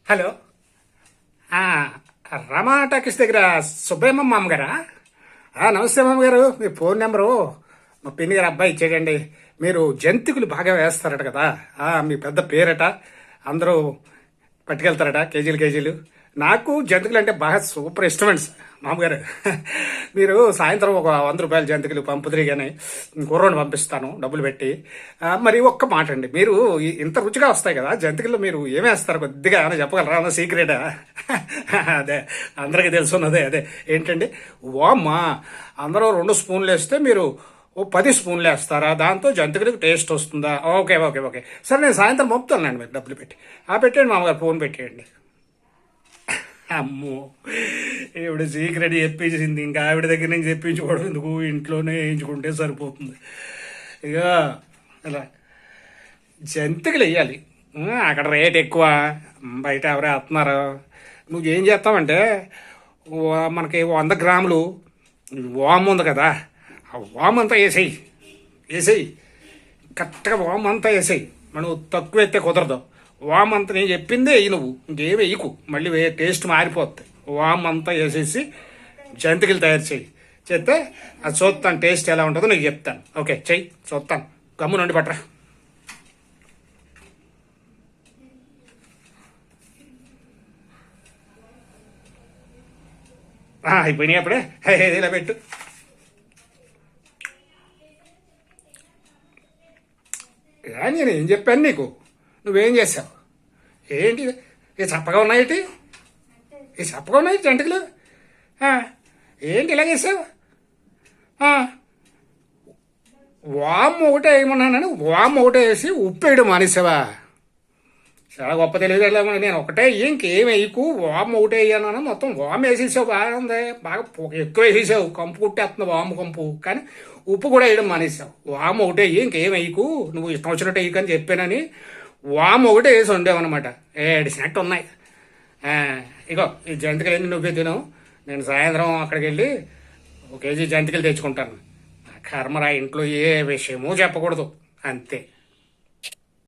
Hello. ఆ, రమా talkies దగ్గర సుబ్బయ్యమ్మ మామగారా? నమస్తే మామగారు. మీ ఫోన్ నెంబరు మా పిన్ని గారు అబ్బాయి ఇచ్చాడండి. మీరు జంతికలు బాగా వేస్తారట కదా. మీ పెద్ద పేరట, అందరూ పట్టుకెళ్తారట కేజీలు కేజీలు. నాకు జంతికలు అంటే బాగా సూపర్ ఇష్టమండి మామగారు. మీరు సాయంత్రం ఒక 100 రూపాయల జంతికలు పంపుదిరి కానీ కుర్రోని పంపిస్తాను డబ్బులు పెట్టి. మరి ఒక్క మాట అండి, మీరు ఇంత రుచిగా వస్తాయి కదా జంతికలు, మీరు ఏమేస్తారు కొద్దిగా ఏమైనా చెప్పగలరా? అన్న సీక్రెటా? అదే అందరికీ తెలుసున్నదే. అదే ఏంటండి, వామ్మా, అందరూ 2 స్పూన్లు వేస్తే మీరు 10 స్పూన్లు వేస్తారా? దాంతో జంతికలకు టేస్ట్ వస్తుందా? ఓకే ఓకే ఓకే, సరే నేను సాయంత్రం పంపుతానండి, మీరు డబ్బులు పెట్టి. పెట్టేయండి మామగారు, ఫోన్ పెట్టేయండి. అమ్మో, ఈవిడ సీక్రెట్ చెప్పించింది, ఇంకా ఆవిడ దగ్గర నుంచి చెప్పించుకోవడం ఎందుకు, ఇంట్లోనే వేయించుకుంటే సరిపోతుంది. ఇక ఇలా జంతికలు వేయాలి, అక్కడ రేట్ ఎక్కువ, బయట ఎవరే వస్తున్నారు. నువ్వు ఏం చేస్తావంటే, మనకి 100 గ్రాములు వాము ఉంది కదా, ఆ వాము అంతా వేసేయి కరెక్ట్గా వాము అంతా వేసేయి. మనం తక్కువ ఎత్తే కుదరదు. వామ్ అంతా నేను చెప్పిందే వెయ్యి, నువ్వు ఇంకేమి వేయకు, మళ్ళీ టేస్ట్ మారిపోతుంది. వామ్ అంతా వేసేసి జంతికలు తయారు చేస్తే అది చూస్తాను, టేస్ట్ ఎలా ఉంటుందో నీకు చెప్తాను. ఓకే, చెయ్యి, చూస్తాను. గమ్ము నుండి పట్టరా. అయిపోయినాయి అప్పుడే, ఇలా పెట్టు. నేను ఏం చెప్పాను నీకు, నువ్వేం చేసావు? ఏంటి ఇది చప్పగా ఉన్నాయేటి? ఇది చప్పగా ఉన్నాయి జంటికలు. ఏంటి ఇలా చేసావు? వామ్ ఒకటే వేయమన్నానని వామ్ ఒకటే వేసి ఉప్పు వేయడం మానేసావా? చాలా గొప్ప తెలియదు. నేను ఒకటే ఇంకేం వేయకు, వామ్ ఒకటే వేయను, మొత్తం వామ్ వేసేసావు. బాగా ఉంది, బాగా ఎక్కువ వేసేసావు, కంపు కుట్టేస్తుంది వాము కంపు. కానీ ఉప్పు కూడా వేయడం మానేసావు. వామ్ ఒకటే ఇంకేం వేయకు, నువ్వు ఇష్టం వచ్చినట్టు వేయకని చెప్పానని వాము ఒకటే వేసి ఉండేవన్నమాట. ఏడిసినట్టు ఉన్నాయి. ఇగో ఈ జంతికలు నువ్వే తిను, నేను సాయంత్రం అక్కడికి వెళ్ళి 1 కేజీ జంతికలు తెచ్చుకుంటాను. కర్మరా, ఇంట్లో ఏ విషయమూ చెప్పకూడదు, అంతే.